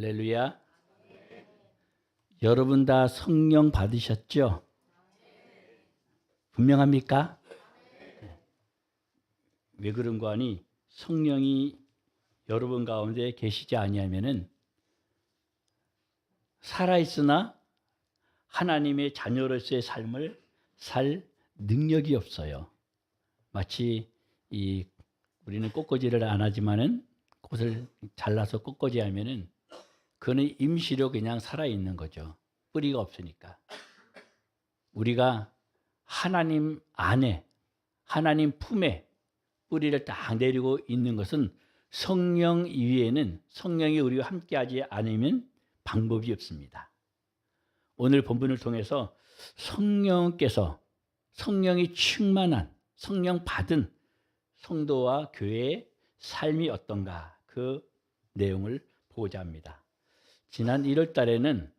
할렐루야. 여러분 다 성령 받으셨죠? 분명합니까? 왜 그런 거 아니? 성령이 여러분 가운데 계시지 아니하면은 살아있으나 하나님의 자녀로서의 삶을 살 능력이 없어요. 마치 우리는 꽃꽂이를 안 하지만은 꽃을 잘라서 꽃꽂이 하면은 그는 임시로 그냥 살아있는 거죠. 뿌리가 없으니까. 우리가 하나님 안에, 하나님 품에 뿌리를 딱 내리고 있는 것은 성령 이외에는, 성령이 우리와 함께하지 않으면 방법이 없습니다. 오늘 본문을 통해서 성령이 충만한, 성령 받은 성도와 교회의 삶이 어떤가, 그 내용을 보고자 합니다. 지난 1월 달에는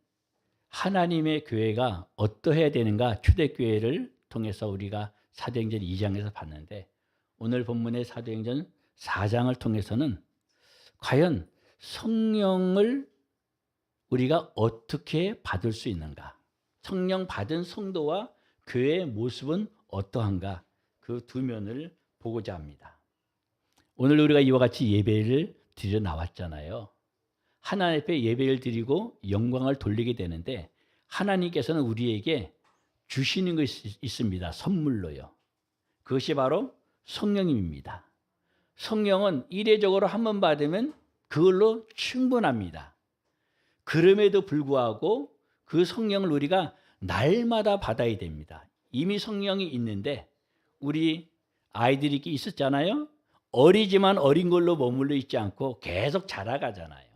하나님의 교회가 어떠해야 되는가, 초대교회를 통해서 우리가 사도행전 2장에서 봤는데, 오늘 본문의 사도행전 4장을 통해서는 과연 성령을 우리가 어떻게 받을 수 있는가, 성령 받은 성도와 교회의 모습은 어떠한가, 그 두 면을 보고자 합니다. 오늘 우리가 이와 같이 예배를 드려 나왔잖아요. 하나님 앞에 예배를 드리고 영광을 돌리게 되는데, 하나님께서는 우리에게 주시는 것이 있습니다. 선물로요. 그것이 바로 성령님입니다. 성령은 이례적으로 한 번 받으면 그걸로 충분합니다. 그럼에도 불구하고 그 성령을 우리가 날마다 받아야 됩니다. 이미 성령이 있는데 우리 아이들이 있었잖아요. 어리지만 어린 걸로 머물러 있지 않고 계속 자라가잖아요.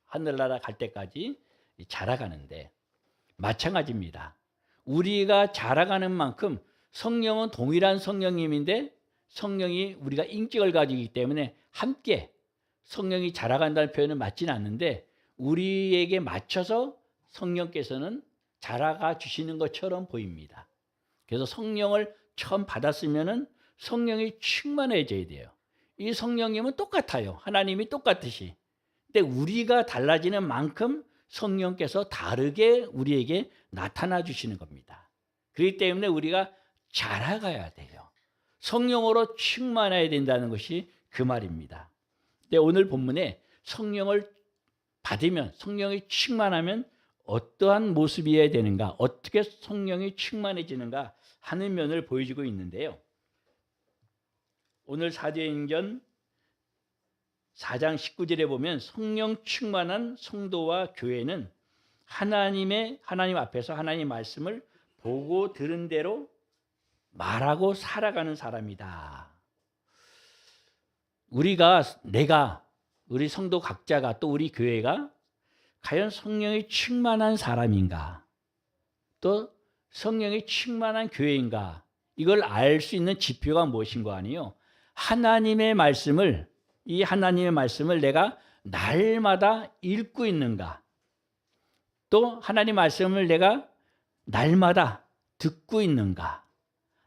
하늘나라 갈 때까지 자라가는데, 마찬가지입니다. 우리가 자라가는 만큼 성령은 동일한 성령님인데, 성령이 우리가 인격을 가지고 있기 때문에 함께, 성령이 자라간다는 표현은 맞지는 않는데 우리에게 맞춰서 성령께서는 자라가 주시는 것처럼 보입니다. 그래서 성령을 처음 받았으면은 성령이 충만해져야 돼요. 이 성령님은 똑같아요. 하나님이 똑같으시. 근데 우리가 달라지는 만큼 성령께서 다르게 우리에게 나타나 주시는 겁니다. 그렇기 때문에 우리가 자라가야 돼요. 성령으로 충만해야 된다는 것이 그 말입니다. 근데 오늘 본문에 성령을 받으면, 성령이 충만하면 어떠한 모습이어야 되는가, 어떻게 성령이 충만해지는가 하는 면을 보여주고 있는데요. 오늘 사도행전 4장 19절에 보면 성령 충만한 성도와 교회는 하나님 앞에서 하나님 말씀을 보고 들은 대로 말하고 살아가는 사람이다. 우리 성도 각자가, 또 우리 교회가 과연 성령이 충만한 사람인가, 또 성령이 충만한 교회인가, 이걸 알 수 있는 지표가 무엇인 거 아니에요? 하나님의 말씀을 내가 날마다 읽고 있는가, 또 하나님 말씀을 내가 날마다 듣고 있는가.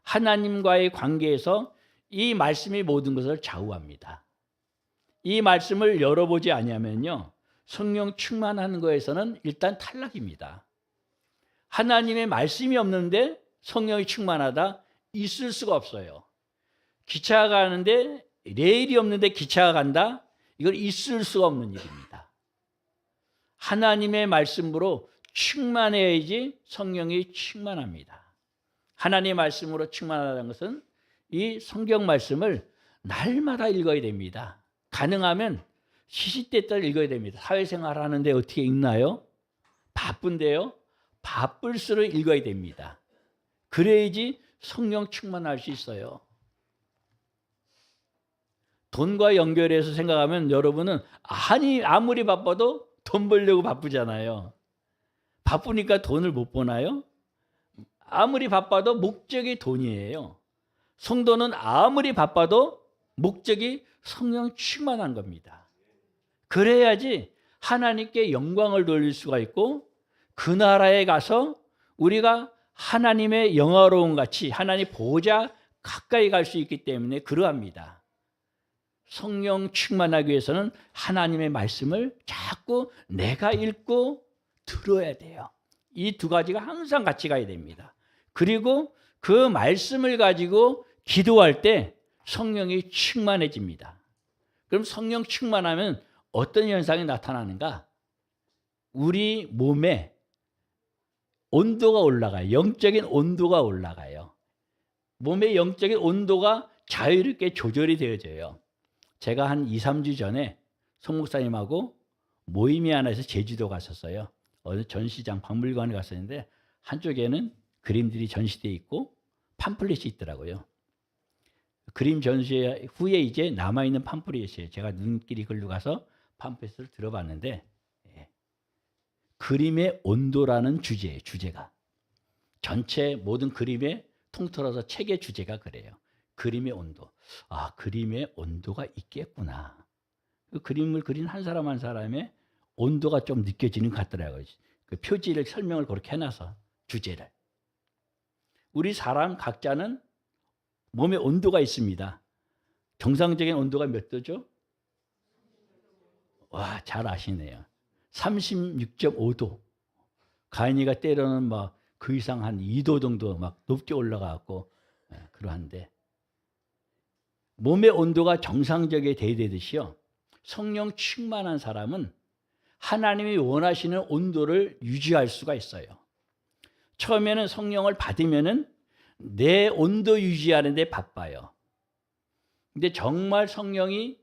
하나님과의 관계에서 이 말씀이 모든 것을 좌우합니다. 이 말씀을 열어보지 아니하면요, 성령 충만하는 거에서는 일단 탈락입니다. 하나님의 말씀이 없는데 성령이 충만하다, 있을 수가 없어요. 기차가 가는데 레일이 없는데 기차가 간다, 이건 있을 수가 없는 일입니다. 하나님의 말씀으로 충만해야지 성령이 충만합니다. 하나님의 말씀으로 충만하다는 것은 이 성경 말씀을 날마다 읽어야 됩니다. 가능하면 시시때때로 읽어야 됩니다. 사회생활 하는데 어떻게 읽나요? 바쁜데요. 바쁠수록 읽어야 됩니다. 그래야지 성령 충만할 수 있어요. 돈과 연결해서 생각하면 여러분은 아무리 바빠도 돈 벌려고 바쁘잖아요. 바쁘니까 돈을 못 버나요? 아무리 바빠도 목적이 돈이에요. 성도는 아무리 바빠도 목적이 성령 충만한 겁니다. 그래야지 하나님께 영광을 돌릴 수가 있고, 그 나라에 가서 우리가 하나님의 영화로움 같이 하나님 보호자 가까이 갈 수 있기 때문에 그러합니다. 성령 충만하기 위해서는 하나님의 말씀을 자꾸 내가 읽고 들어야 돼요. 이 두 가지가 항상 같이 가야 됩니다. 그리고 그 말씀을 가지고 기도할 때 성령이 충만해집니다. 그럼 성령 충만하면 어떤 현상이 나타나는가? 우리 몸에 온도가 올라가요. 영적인 온도가 올라가요. 몸의 영적인 온도가 자유롭게 조절이 되어져요. 제가 한 2, 3주 전에 송 목사님하고 모임이 하나에서 제주도 갔었어요. 어느 전시장 박물관에 갔었는데 한쪽에는 그림들이 전시되어 있고 팜플렛이 있더라고요. 그림 전시 후에 이제 남아있는 팜플렛이에요. 제가 눈길이 글로 가서 팜플렛을 들어봤는데 그림의 온도라는 주제예요. 주제가. 전체 모든 그림의 통틀어서 책의 주제가 그래요. 그림의 온도. 아, 그림의 온도가 있겠구나. 그 그림을 그린 한 사람 한 사람의 온도가 좀 느껴지는 것 같더라고요. 그 표지를 설명을 그렇게 해놔서 주제를. 우리 사람 각자는 몸에 온도가 있습니다. 정상적인 온도가 몇 도죠? 와, 잘 아시네요. 36.5도. 가인이가 때로는 막 그 이상 한 2도 정도 막 높게 올라가고 그러한데 몸의 온도가 정상적이 돼야 되듯이요. 성령 충만한 사람은 하나님이 원하시는 온도를 유지할 수가 있어요. 처음에는 성령을 받으면은 내 온도 유지하는 데 바빠요. 근데 정말 성령이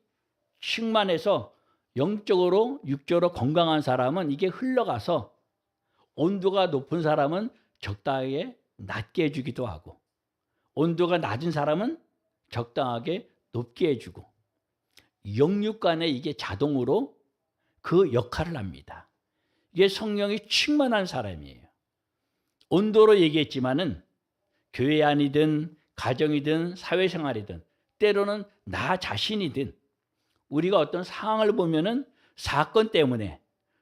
충만해서 영적으로 육적으로 건강한 사람은 이게 흘러가서 온도가 높은 사람은 적당하게 낮게 해주기도 하고 온도가 낮은 사람은 적당하게 높게 해주고 영육 간에 이게 자동으로 그 역할을 합니다. 이게 성령이 충만한 사람이에요. 온도로 얘기했지만은 교회 안이든 가정이든 사회생활이든 때로는 나 자신이든 우리가 어떤 상황을 보면은 사건 때문에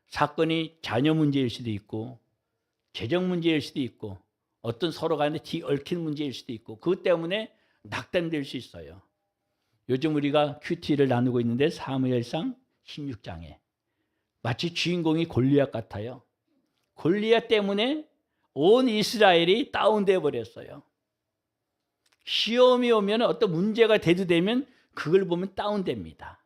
사건이 자녀 문제일 수도 있고 재정 문제일 수도 있고 어떤 서로 간에 얽힌 문제일 수도 있고 그것 때문에 낙담될 수 있어요. 요즘 우리가 큐티를 나누고 있는데 사무엘상 16장에 마치 주인공이 골리앗 같아요. 골리앗 때문에 온 이스라엘이 다운돼 버렸어요. 시험이 오면 어떤 문제가 대두되면 그걸 보면 다운됩니다.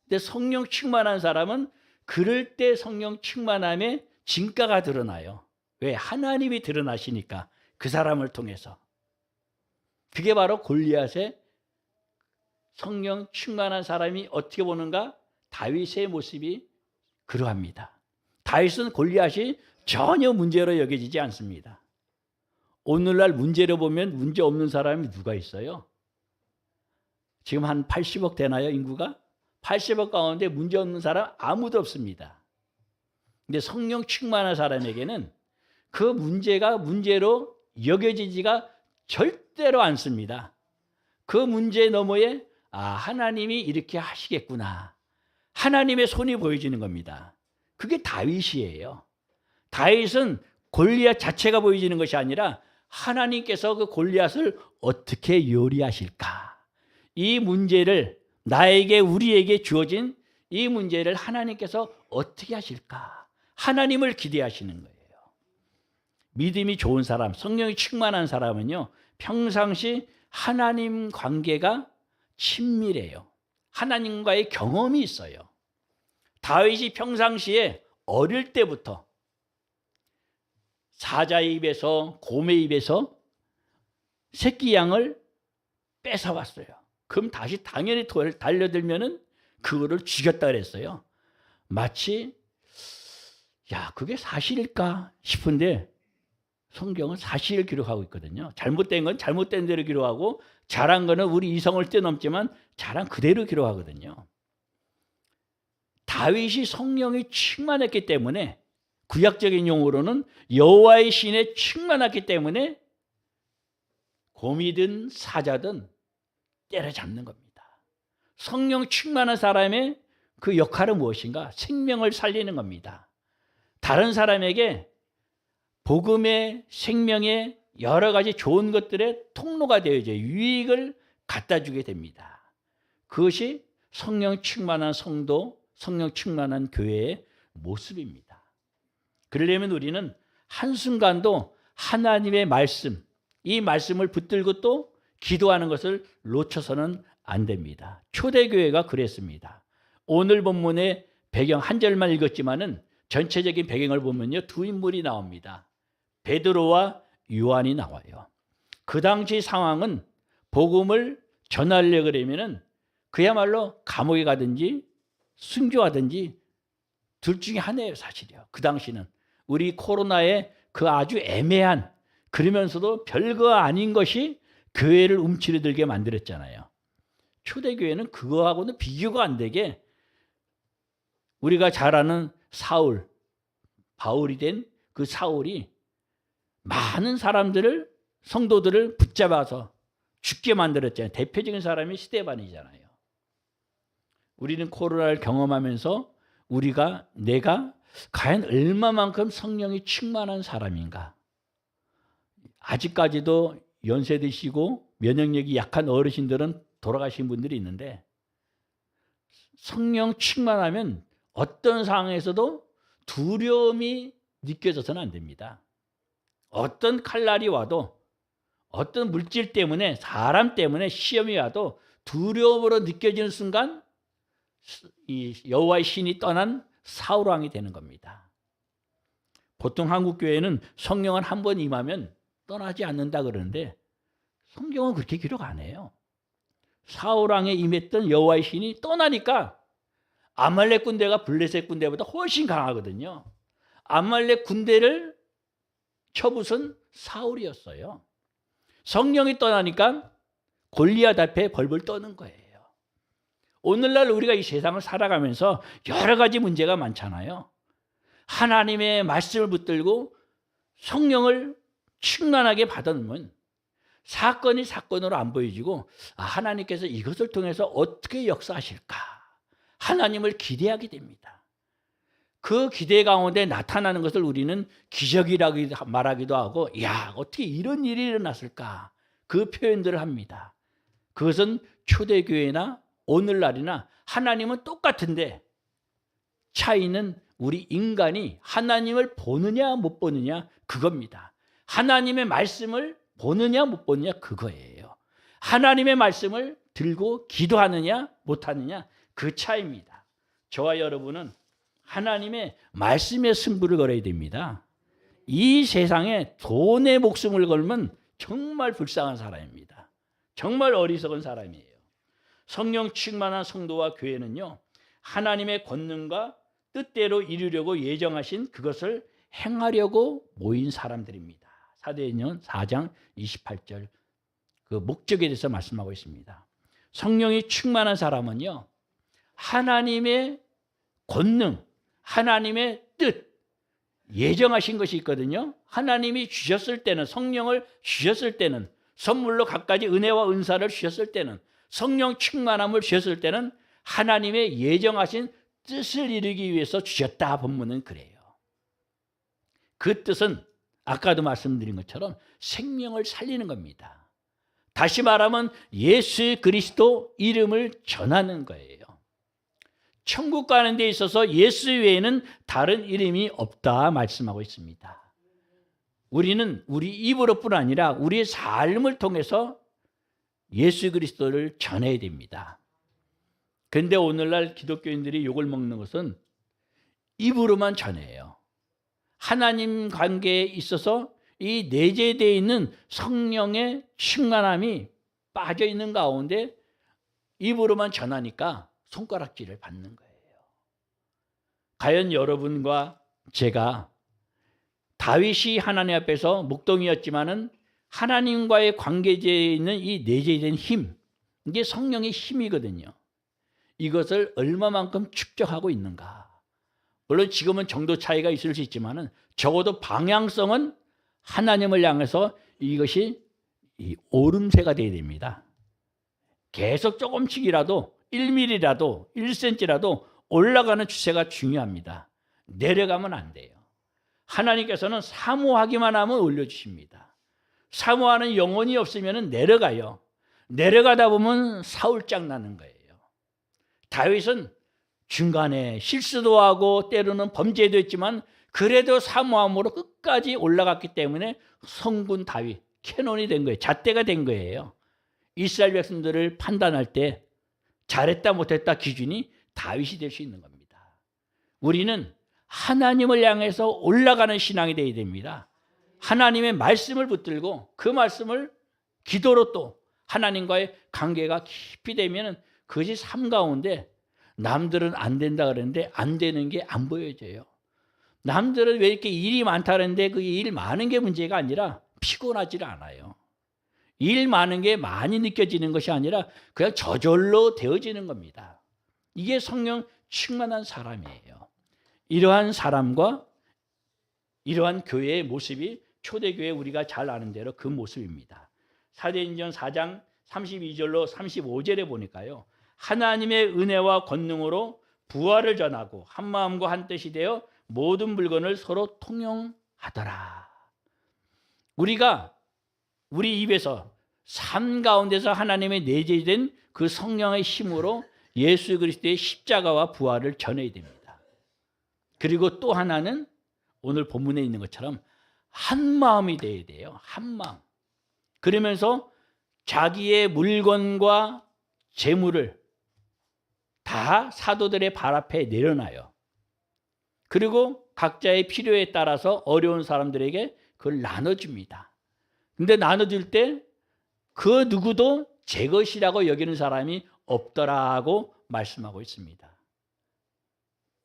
근데 성령 충만한 사람은 그럴 때 성령 충만함의 진가가 드러나요. 왜? 하나님이 드러나시니까 그 사람을 통해서. 그게 바로 골리앗의 성령 충만한 사람이 어떻게 보는가? 다윗의 모습이 그러합니다. 다윗은 골리앗이 전혀 문제로 여겨지지 않습니다. 오늘날 문제로 보면 문제 없는 사람이 누가 있어요? 지금 한 80억 되나요, 인구가? 80억 가운데 문제 없는 사람 아무도 없습니다. 근데 성령 충만한 사람에게는 그 문제가 문제로 여겨지지가 절대로 않습니다. 그 문제 너머에 하나님이 이렇게 하시겠구나. 하나님의 손이 보여지는 겁니다. 그게 다윗이에요. 다윗은 골리앗 자체가 보여지는 것이 아니라 하나님께서 그 골리앗을 어떻게 요리하실까? 이 문제를 나에게 우리에게 주어진 이 문제를 하나님께서 어떻게 하실까? 하나님을 기대하시는 거예요. 믿음이 좋은 사람, 성령이 충만한 사람은요, 평상시 하나님 관계가 친밀해요. 하나님과의 경험이 있어요. 다윗이 평상시에 어릴 때부터 사자의 입에서 곰의 입에서 새끼 양을 뺏어왔어요. 그럼 다시 당연히 달려들면은 그거를 죽였다 그랬어요. 마치 그게 사실일까 싶은데 성경은 사실을 기록하고 있거든요. 잘못된 건 잘못된 대로 기록하고 잘한 거는 우리 이성을 뛰어넘지만 잘한 그대로 기록하거든요. 다윗이 성령이 충만했기 때문에 구약적인 용어로는 여호와의 신에 충만했기 때문에 곰이든 사자든 때려잡는 겁니다. 성령 충만한 사람의 그 역할은 무엇인가? 생명을 살리는 겁니다. 다른 사람에게 복음의 생명의 여러 가지 좋은 것들의 통로가 되어져 유익을 갖다 주게 됩니다. 그것이 성령 충만한 성도, 성령 충만한 교회의 모습입니다. 그러려면 우리는 한순간도 하나님의 말씀, 이 말씀을 붙들고 또 기도하는 것을 놓쳐서는 안 됩니다. 초대교회가 그랬습니다. 오늘 본문의 배경 한 절만 읽었지만은 전체적인 배경을 보면요, 두 인물이 나옵니다. 베드로와 요한이 나와요. 그 당시 상황은 복음을 전하려고 그러면은 그야말로 감옥에 가든지 순교하든지 둘 중에 하나예요, 사실이요. 그 당시는 우리 코로나의 그 아주 애매한, 그러면서도 별거 아닌 것이 교회를 움츠러들게 만들었잖아요. 초대교회는 그거하고는 비교가 안 되게 우리가 잘 아는 사울, 바울이 된 그 사울이 많은 사람들을, 성도들을 붙잡아서 죽게 만들었잖아요. 대표적인 사람이 스데반이잖아요. 우리는 코로나를 경험하면서 내가 과연 얼마만큼 성령이 충만한 사람인가. 아직까지도 연세 드시고 면역력이 약한 어르신들은 돌아가신 분들이 있는데, 성령 충만하면 어떤 상황에서도 두려움이 느껴져서는 안 됩니다. 어떤 칼날이 와도, 어떤 물질 때문에, 사람 때문에 시험이 와도 두려움으로 느껴지는 순간 이 여호와의 신이 떠난 사울왕이 되는 겁니다. 보통 한국 교회는 성령은 한 번 임하면 떠나지 않는다 그러는데 성경은 그렇게 기록 안 해요. 사울왕에 임했던 여호와의 신이 떠나니까 아말렉 군대가 블레셋 군대보다 훨씬 강하거든요. 아말렉 군대를 쳐부순 사울이었어요. 성령이 떠나니까 골리앗 앞에 벌벌 떠는 거예요. 오늘날 우리가 이 세상을 살아가면서 여러 가지 문제가 많잖아요. 하나님의 말씀을 붙들고 성령을 충만하게 받아놓으면 사건이 사건으로 안 보여지고, 하나님께서 이것을 통해서 어떻게 역사하실까, 하나님을 기대하게 됩니다. 그 기대 가운데 나타나는 것을 우리는 기적이라고 말하기도 하고, 야, 어떻게 이런 일이 일어났을까, 그 표현들을 합니다. 그것은 초대교회나 오늘날이나 하나님은 똑같은데 차이는 우리 인간이 하나님을 보느냐 못 보느냐 그겁니다. 하나님의 말씀을 보느냐 못 보느냐 그거예요. 하나님의 말씀을 들고 기도하느냐 못하느냐 그 차이입니다. 저와 여러분은 하나님의 말씀에 승부를 걸어야 됩니다. 이 세상에 돈의 목숨을 걸면 정말 불쌍한 사람입니다. 정말 어리석은 사람이에요. 성령 충만한 성도와 교회는요, 하나님의 권능과 뜻대로 이루려고 예정하신 그것을 행하려고 모인 사람들입니다. 사도행전 4장 28절 그 목적에 대해서 말씀하고 있습니다. 성령이 충만한 사람은요, 하나님의 권능, 하나님의 뜻, 예정하신 것이 있거든요. 하나님이 주셨을 때는, 성령을 주셨을 때는, 선물로 갖가지 은혜와 은사를 주셨을 때는, 성령 충만함을 주셨을 때는 하나님의 예정하신 뜻을 이루기 위해서 주셨다. 본문은 그래요. 그 뜻은 아까도 말씀드린 것처럼 생명을 살리는 겁니다. 다시 말하면 예수 그리스도 이름을 전하는 거예요. 천국 가는 데 있어서 예수 외에는 다른 이름이 없다 말씀하고 있습니다. 우리는 우리 입으로뿐 아니라 우리의 삶을 통해서 예수 그리스도를 전해야 됩니다. 그런데 오늘날 기독교인들이 욕을 먹는 것은 입으로만 전해요. 하나님 관계에 있어서 이 내재되어 있는 성령의 충만함이 빠져 있는 가운데 입으로만 전하니까 손가락질을 받는 거예요. 과연 여러분과 제가 다윗이 하나님 앞에서 목동이었지만은 하나님과의 관계에 있는 이 내재된 힘, 이게 성령의 힘이거든요. 이것을 얼마만큼 축적하고 있는가. 물론 지금은 정도 차이가 있을 수 있지만은 적어도 방향성은 하나님을 향해서 이것이 이 오름세가 되어야 됩니다. 계속 조금씩이라도 1mm라도 1cm라도 올라가는 추세가 중요합니다. 내려가면 안 돼요. 하나님께서는 사모하기만 하면 올려주십니다. 사모하는 영혼이 없으면 내려가요. 내려가다 보면 사울장 나는 거예요. 다윗은 중간에 실수도 하고 때로는 범죄도 했지만 그래도 사모함으로 끝까지 올라갔기 때문에 성군 다윗, 캐논이 된 거예요. 잣대가 된 거예요. 이스라엘 백성들을 판단할 때 잘했다 못했다 기준이 다윗이 될 수 있는 겁니다. 우리는 하나님을 향해서 올라가는 신앙이 되어야 됩니다. 하나님의 말씀을 붙들고 그 말씀을 기도로 또 하나님과의 관계가 깊이 되면 그것이 삶 가운데 남들은 안 된다 그러는데 안 되는 게 안 보여져요. 남들은 왜 이렇게 일이 많다 그러는데 그 일 많은 게 문제가 아니라 피곤하지를 않아요. 일 많은 게 많이 느껴지는 것이 아니라 그냥 저절로 되어지는 겁니다. 이게 성령 충만한 사람이에요. 이러한 사람과 이러한 교회의 모습이 초대교회 우리가 잘 아는 대로 그 모습입니다. 사도행전 4장 32절로 35절에 보니까요. 하나님의 은혜와 권능으로 부활을 전하고 한 마음과 한 뜻이 되어 모든 물건을 서로 통용하더라. 우리가 우리 입에서 삶 가운데서 하나님의 내재된 그 성령의 힘으로 예수 그리스도의 십자가와 부활을 전해야 됩니다. 그리고 또 하나는 오늘 본문에 있는 것처럼 한 마음이 되어야 돼요. 한 마음. 그러면서 자기의 물건과 재물을 다 사도들의 발 앞에 내려놔요. 그리고 각자의 필요에 따라서 어려운 사람들에게 그걸 나눠줍니다. 근데 나눠줄 때 그 누구도 제 것이라고 여기는 사람이 없더라고 말씀하고 있습니다.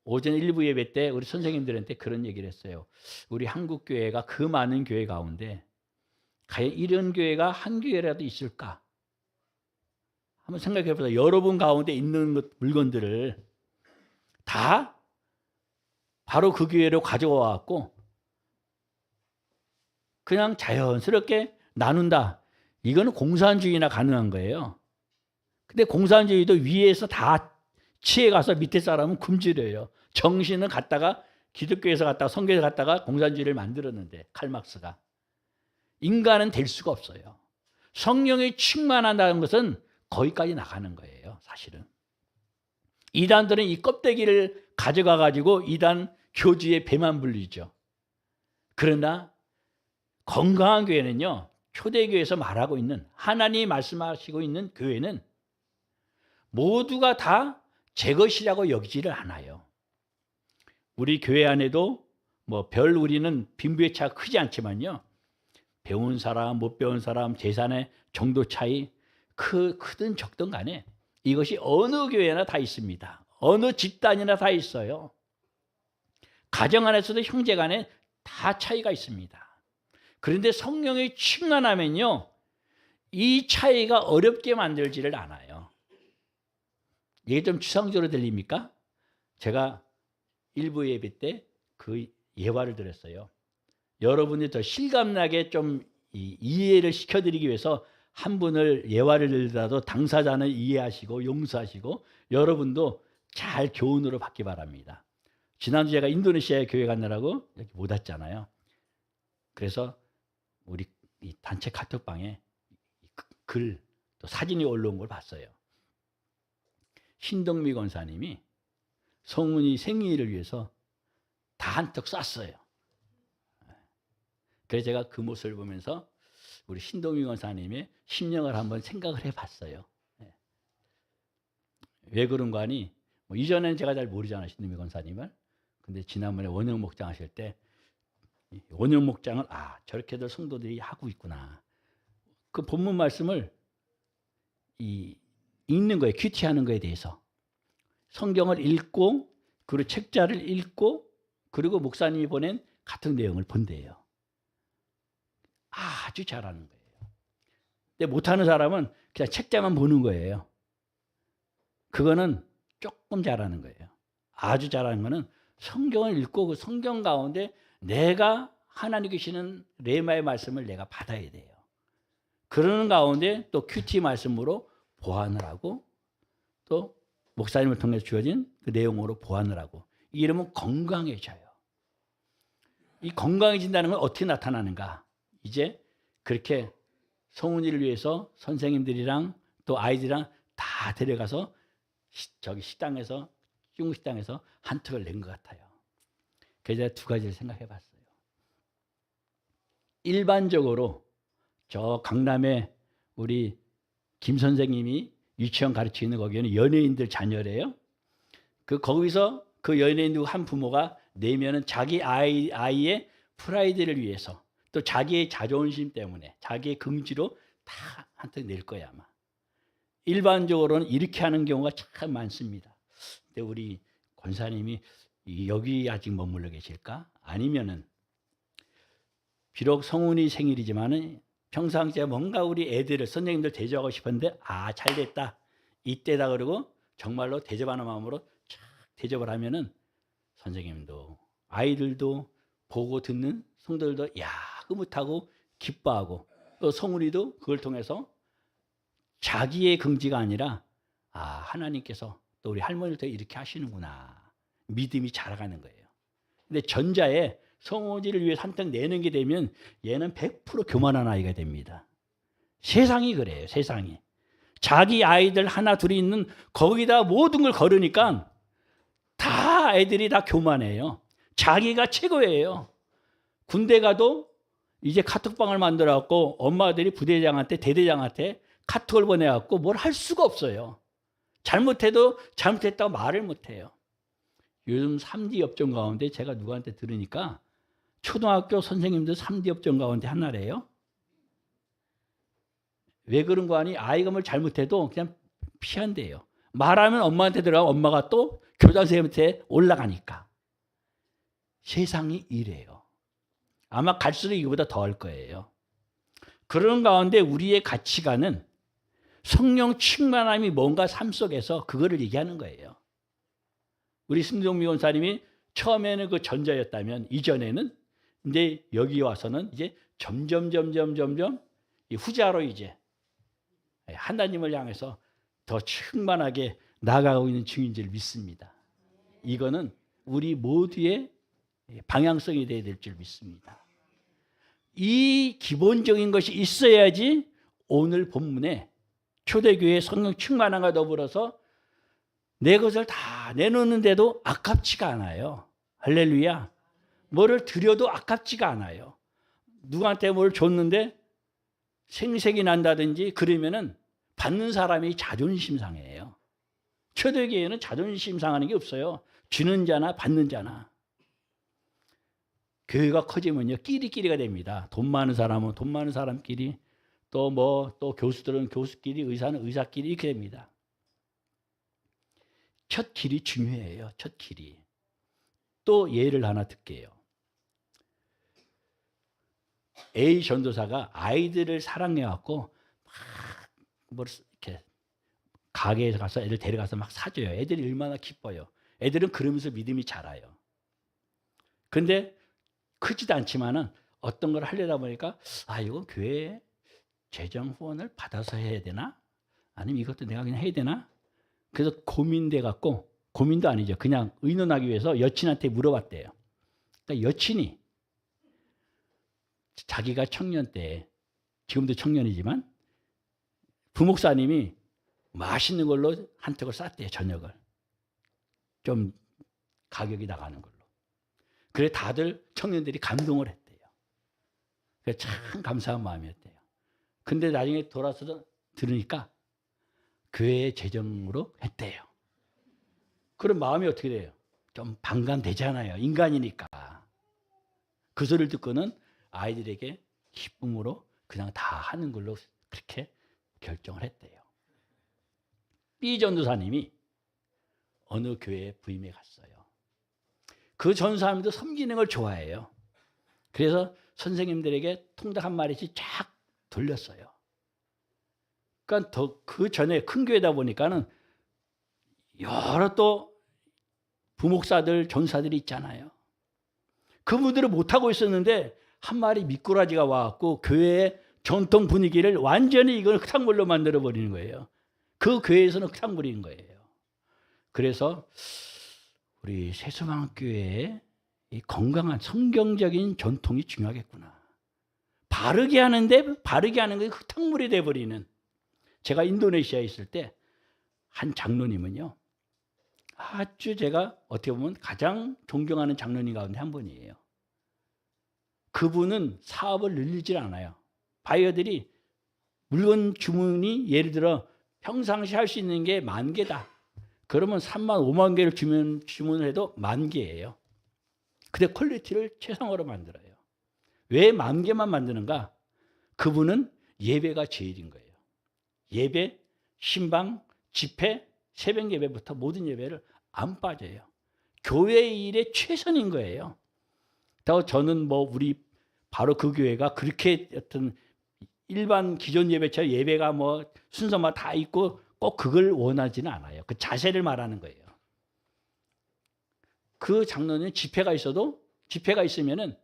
오전 1부 예배 때 우리 선생님들한테 그런 얘기를 했어요. 우리 한국 교회가 그 많은 교회 가운데 과연 이런 교회가 한 교회라도 있을까? 한번 생각해 보세요. 여러분 가운데 있는 물건들을 다 바로 그 교회로 가져와 갖고 그냥 자연스럽게 나눈다. 이거는 공산주의나 가능한 거예요. 근데 공산주의도 위에서 다 취해가서 밑에 사람은 굶주려요. 정신은 갖다가 기독교에서 갖다가 성교에서 갖다가 공산주의를 만들었는데 칼막스가. 인간은 될 수가 없어요. 성령이 충만한다는 것은 거기까지 나가는 거예요. 사실은. 이단들은 이 껍데기를 가져가 가지고 이단 교주의 배만 불리죠. 그러나 건강한 교회는요. 초대교회에서 말하고 있는 하나님이 말씀하시고 있는 교회는 모두가 다 제 것이라고 여기지를 않아요. 우리 교회 안에도 뭐 별 우리는 빈부의 차가 크지 않지만요. 배운 사람, 못 배운 사람, 재산의 정도 차이 크든 적든 간에 이것이 어느 교회나 다 있습니다. 어느 집단이나 다 있어요. 가정 안에서도 형제 간에 다 차이가 있습니다. 그런데 성령이 충만하면요. 이 차이가 어렵게 만들지를 않아요. 이게 좀 추상적으로 들립니까? 제가 일부 예배 때 그 예화를 드렸어요. 여러분이 더 실감나게 좀 이해를 시켜드리기 위해서 한 분을 예화를 들더라도 당사자는 이해하시고 용서하시고 여러분도 잘 교훈으로 받기 바랍니다. 지난주 제가 인도네시아에 교회 가느라고 여기 못 왔잖아요. 그래서 우리 이 단체 카톡방에 글, 또 사진이 올라온 걸 봤어요. 신동미 권사님이 성훈이 생일을 위해서 다 한턱 쐈어요. 그래서 제가 그 모습을 보면서 우리 신동미 권사님의 심령을 한번 생각을 해봤어요. 왜 그런가 하니 뭐 이전에는 제가 잘 모르잖아요. 신동미 권사님을. 근데 지난번에 원영 목장 하실 때 원영 목장을 저렇게들 성도들이 하고 있구나. 그 본문 말씀을 읽는 거예요. 큐티하는 거에 대해서. 성경을 읽고 그리고 책자를 읽고 그리고 목사님이 보낸 같은 내용을 본대요. 아주 잘하는 거예요. 근데 못하는 사람은 그냥 책자만 보는 거예요. 그거는 조금 잘하는 거예요. 아주 잘하는 거는 성경을 읽고 그 성경 가운데 내가 하나님 계시는 레마의 말씀을 내가 받아야 돼요. 그러는 가운데 또 큐티 말씀으로 보완을 하고 또 목사님을 통해서 주어진 그 내용으로 보완을 하고 이러면 건강해져요. 이 건강해진다는 건 어떻게 나타나는가? 이제 그렇게 성훈이를 위해서 선생님들이랑 또 아이들이랑 다 데려가서 저기 식당에서 중국 식당에서 한턱을 낸 것 같아요. 그래서 제가 두 가지를 생각해 봤어요. 일반적으로 저 강남에 우리 김 선생님이 유치원 가르치고 있는 거기는 연예인들 자녀래요. 거기서 그 연예인 한 부모가 내면은 자기 아이의 프라이드를 위해서 또 자기의 자존심 때문에 자기의 긍지로 다 한턱 낼 거야 아마. 일반적으로는 이렇게 하는 경우가 참 많습니다. 근데 우리 권사님이 여기 아직 머물러 계실까? 아니면은 비록 성훈이 생일이지만은 평상시에 뭔가 우리 애들을 선생님들 대접하고 싶은데 잘 됐다 이때다 그러고 정말로 대접하는 마음으로 쫙 대접을 하면은 선생님도 아이들도 보고 듣는 성도들도 흐뭇하고 기뻐하고 또 성훈이도 그걸 통해서 자기의 긍지가 아니라 하나님께서 또 우리 할머니를 더 이렇게 하시는구나 믿음이 자라가는 거예요. 근데 전자에 성호지를 위해 한턱 내는 게 되면 얘는 100% 교만한 아이가 됩니다. 세상이 그래요. 세상이. 자기 아이들 하나 둘이 있는 거기다 모든 걸 걸으니까 다 애들이 다 교만해요. 자기가 최고예요. 군대 가도 이제 카톡방을 만들어갖고 엄마들이 부대장한테 대대장한테 카톡을 보내갖고 뭘 할 수가 없어요. 잘못해도 잘못했다고 말을 못해요. 요즘 3D 업종 가운데 제가 누구한테 들으니까 초등학교 선생님들 3D 업종 가운데 하나래요. 왜 그런 거 아니? 아이가 뭘 잘못해도 그냥 피한대요. 말하면 엄마한테 들어가고 엄마가 또 교장 선생님한테 올라가니까. 세상이 이래요. 아마 갈수록 이거보다 더 할 거예요. 그런 가운데 우리의 가치관은 성령 충만함이 뭔가 삶 속에서 그거를 얘기하는 거예요. 우리 신동미 권사님이 처음에는 그 전자였다면 이전에는 근데 여기 와서는 이제 점점 이 후자로 이제 하나님을 향해서 더 충만하게 나아가고 있는 중인 줄 믿습니다. 이거는 우리 모두의 방향성이 되어야 될 줄 믿습니다. 이 기본적인 것이 있어야지 오늘 본문에 초대교회 성령 충만함과 더불어서 내 것을 다 내놓는데도 아깝지가 않아요. 할렐루야. 뭐를 드려도 아깝지가 않아요. 누구한테 뭘 줬는데 생색이 난다든지 그러면은 받는 사람이 자존심 상해요. 초대교회는 자존심 상하는 게 없어요. 주는 자나 받는 자나. 교회가 커지면요 끼리끼리가 됩니다. 돈 많은 사람은 돈 많은 사람끼리 또 교수들은 교수끼리 의사는 의사끼리 이렇게 됩니다. 첫 길이 중요해요. 첫 길이. 또 예를 하나 들게요. A 전도사가 아이들을 사랑해갖고 막 이렇게 가게에 가서 애들 데려가서 막 사줘요. 애들이 얼마나 기뻐요. 애들은 그러면서 믿음이 자라요. 근데 크지도 않지만은 어떤 걸 하려다 보니까 이거 교회에 재정 후원을 받아서 해야 되나? 아니면 이것도 내가 그냥 해야 되나? 그래서 고민돼 갖고 고민도 아니죠. 그냥 의논하기 위해서 여친한테 물어봤대요. 그러니까 여친이 자기가 청년 때 지금도 청년이지만 부목사님이 맛있는 걸로 한턱을 쌌대요. 저녁을. 좀 가격이 나가는 걸로. 그래 다들 청년들이 감동을 했대요. 그래서 참 감사한 마음이었대요. 근데 나중에 돌아서 들으니까 교회의 재정으로 했대요. 그럼 마음이 어떻게 돼요? 좀 반감되잖아요. 인간이니까. 그 소리를 듣고는 아이들에게 기쁨으로 그냥 다 하는 걸로 그렇게 결정을 했대요. B 전도사님이 어느 교회에 부임해 갔어요. 그 전사님도 섬기는 걸 좋아해요. 그래서 선생님들에게 통닭 한 마리씩 쫙 돌렸어요. 그러니까 그 전에 큰 교회다 보니까는 여러 또 부목사들, 전사들이 있잖아요. 그분들은 못하고 있었는데 한 마리 미꾸라지가 와갖고 교회의 전통 분위기를 완전히 이걸 흙탕물로 만들어버리는 거예요. 그 교회에서는 흙탕물인 거예요. 그래서 우리 세수방교회의 이 건강한 성경적인 전통이 중요하겠구나. 바르게 하는 게 흙탕물이 돼버리는. 제가 인도네시아에 있을 때 한 장로님은요. 아주 제가 어떻게 보면 가장 존경하는 장로님 가운데 한 분이에요. 그분은 사업을 늘리질 않아요. 바이어들이 물건 주문이 예를 들어 평상시 할 수 있는 게 10,000개다. 그러면 3만 5만 개를 주문을 해도 10,000개예요. 근데 퀄리티를 최상으로 만들어요. 왜 10,000개만 만드는가? 그분은 예배가 제일인 거예요. 예배, 신방, 집회, 새벽 예배부터 모든 예배를 안 빠져요. 교회 일에 최선인 거예요. 또 저는 뭐 우리 바로 그 교회가 그렇게 어떤 일반 기존 예배처럼 예배가 뭐 순서만 다 있고 꼭 그걸 원하지는 않아요. 그 자세를 말하는 거예요. 그 장로는 집회가 있으면은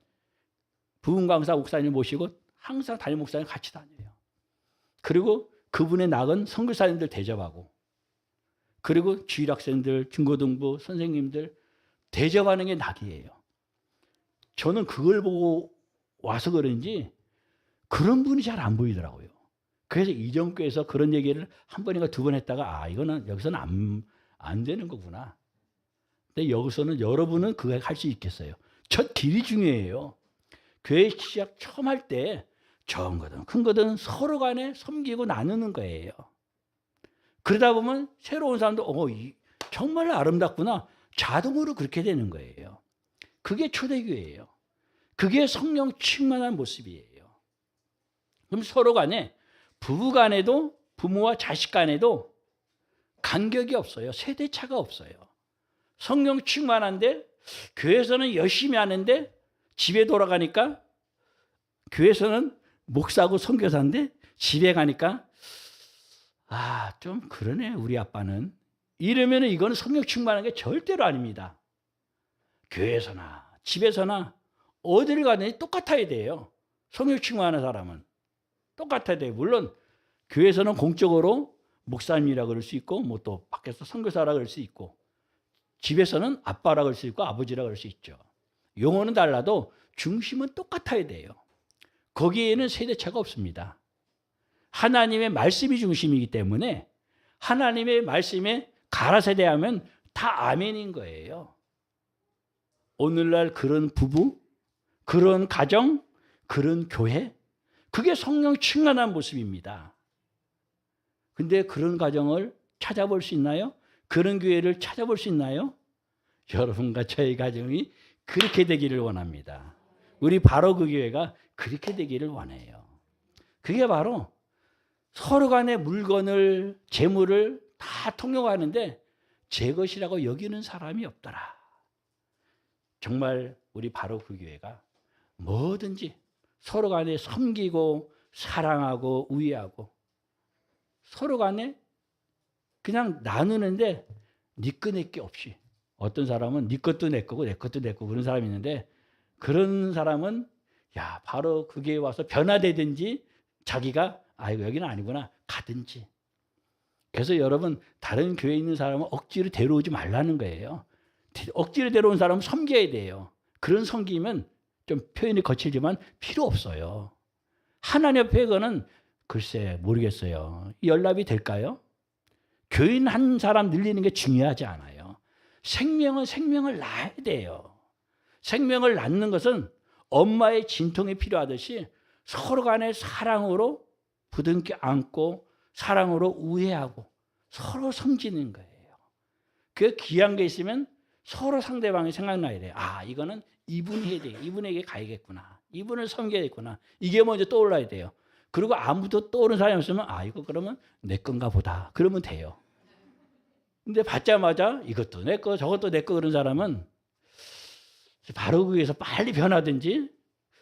부흥 강사 목사님 모시고 항상 담임 목사님 같이 다녀요. 그리고 그분의 낙은 선교사님들 대접하고, 그리고 주일학생들, 중고등부 선생님들 대접하는 게 낙이에요. 저는 그걸 보고 와서 그런지 그런 분이 잘 안 보이더라고요. 그래서 이전교에서 그런 얘기를 한 번인가 두 번 했다가 이거는 여기서는 안 되는 거구나. 근데 여기서는 여러분은 그거 할 수 있겠어요. 첫 길이 중요해요. 교회 시작 처음 할 때 적은 거든 큰 거든 서로 간에 섬기고 나누는 거예요. 그러다 보면 새로운 사람도 정말 아름답구나. 자동으로 그렇게 되는 거예요. 그게 초대교회예요. 그게 성령 충만한 모습이에요. 그럼 서로 간에 부부 간에도 부모와 자식 간에도 간격이 없어요. 세대차가 없어요. 성령 충만한데 교회에서는 열심히 하는데 집에 돌아가니까 교회에서는 목사고 선교사인데 집에 가니까 좀 그러네 우리 아빠는. 이러면 이건 성령 충만한 게 절대로 아닙니다. 교회에서나 집에서나 어디를 가든지 똑같아야 돼요. 성령 충만한 사람은 똑같아야 돼요. 물론 교회에서는 공적으로 목사님이라 그럴 수 있고 뭐 또 밖에서 선교사라 그럴 수 있고, 집에서는 아빠라 그럴 수 있고 아버지라 그럴 수 있죠. 용어는 달라도 중심은 똑같아야 돼요. 거기에는 세대차가 없습니다. 하나님의 말씀이 중심이기 때문에 하나님의 말씀에 가라세대하면 다 아멘인 거예요. 오늘날 그런 부부, 그런 가정, 그런 교회, 그게 성령 충만한 모습입니다. 근데 그런 가정을 찾아볼 수 있나요? 그런 교회를 찾아볼 수 있나요? 여러분과 저희 가정이 그렇게 되기를 원합니다. 우리 바로 그 교회가 그렇게 되기를 원해요. 그게 바로 서로 간의 물건을, 재물을 다 통용하는데 제 것이라고 여기는 사람이 없더라. 정말 우리 바로 그 교회가 뭐든지 서로 간에 섬기고 사랑하고 우애하고 서로 간에 그냥 나누는데 네 거 내 게 없이. 어떤 사람은 네 것도 내 거고 내 것도 내 거고 그런 사람이 있는데, 그런 사람은 바로 그 교회에 와서 변화되든지 자기가 이거 여기는 아니구나 가든지. 그래서 여러분 다른 교회에 있는 사람은 억지로 데려오지 말라는 거예요. 억지로 데려온 사람은 섬겨야 돼요. 그런 섬기면 좀 표현이 거칠지만 필요 없어요. 하나님 앞에 그거는 글쎄 모르겠어요. 연락이 될까요? 교인 한 사람 늘리는 게 중요하지 않아요. 생명은 생명을 낳아야 돼요. 생명을 낳는 것은 엄마의 진통이 필요하듯이 서로 간의 사랑으로 부둥켜 안고 사랑으로 우애하고 서로 섬기는 거예요. 그 귀한 게 있으면 서로 상대방이 생각나야 돼요. 이거는 이분이 해야 돼. 이분에게 가야겠구나. 이분을 섬겨야겠구나. 이게 먼저 떠올라야 돼요. 그리고 아무도 떠오르는 사람이 없으면 이거 그러면 내 건가 보다. 그러면 돼요. 근데 받자마자 이것도 내 거 저것도 내 거 그런 사람은 바로 거기에서 빨리 변하든지,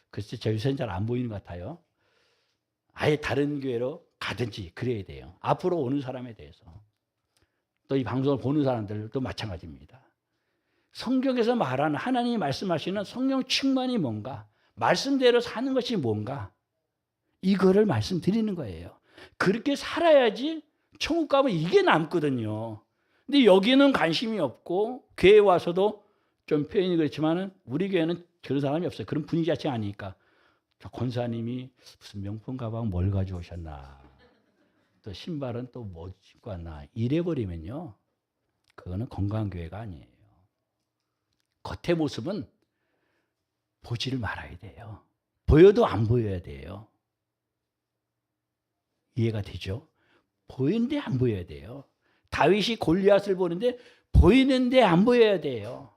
글쎄 저 요새는 잘 안 보이는 것 같아요. 아예 다른 교회로 가든지 그래야 돼요. 앞으로 오는 사람에 대해서. 또 이 방송을 보는 사람들도 마찬가지입니다. 성경에서 말하는 하나님이 말씀하시는 성령 충만이 뭔가, 말씀대로 사는 것이 뭔가, 이거를 말씀드리는 거예요. 그렇게 살아야지 천국 가면 이게 남거든요. 근데 여기는 관심이 없고 교회 와서도 좀 표현이 그렇지만은 우리 교회는 그런 사람이 없어요. 그런 분위기 자체가 아니니까. 저 권사님이 무슨 명품 가방 뭘 가져오셨나, 또 신발은 또 뭐 신고 왔나 이래버리면요. 그거는 건강한 교회가 아니에요. 겉의 모습은 보지를 말아야 돼요. 보여도 안 보여야 돼요. 이해가 되죠? 보이는데 안 보여야 돼요. 다윗이 골리앗을 보는데 보이는데 안 보여야 돼요.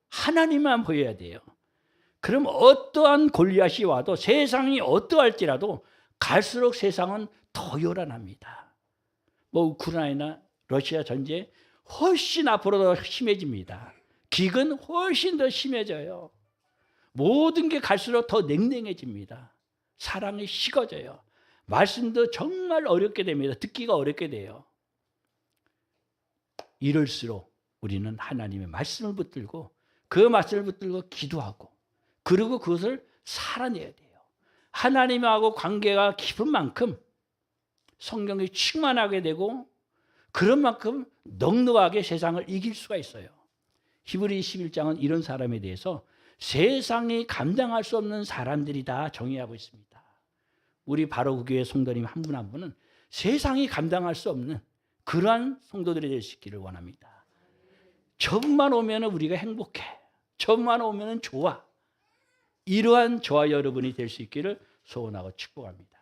하나님만 보여야 돼요. 그럼 어떠한 골리앗이 와도 세상이 어떠할지라도 갈수록 세상은 더 요란합니다. 뭐 우크라이나 러시아 전쟁 훨씬 앞으로 더 심해집니다. 기근 훨씬 더 심해져요. 모든 게 갈수록 더 냉랭해집니다. 사랑이 식어져요. 말씀도 정말 어렵게 됩니다. 듣기가 어렵게 돼요. 이럴수록 우리는 하나님의 말씀을 붙들고 그 말씀을 붙들고 기도하고 그리고 그것을 살아내야 돼요. 하나님하고 관계가 깊은 만큼 성경이 충만하게 되고 그런 만큼 넉넉하게 세상을 이길 수가 있어요. 히브리 11장은 이런 사람에 대해서 세상이 감당할 수 없는 사람들이다 정의하고 있습니다. 우리 바로 교회 성도님 한 분 한 분은 세상이 감당할 수 없는 그러한 성도들이 될 수 있기를 원합니다. 저분만 오면 우리가 행복해. 저분만 오면 좋아. 이러한 저와 여러분이 될 수 있기를 소원하고 축복합니다.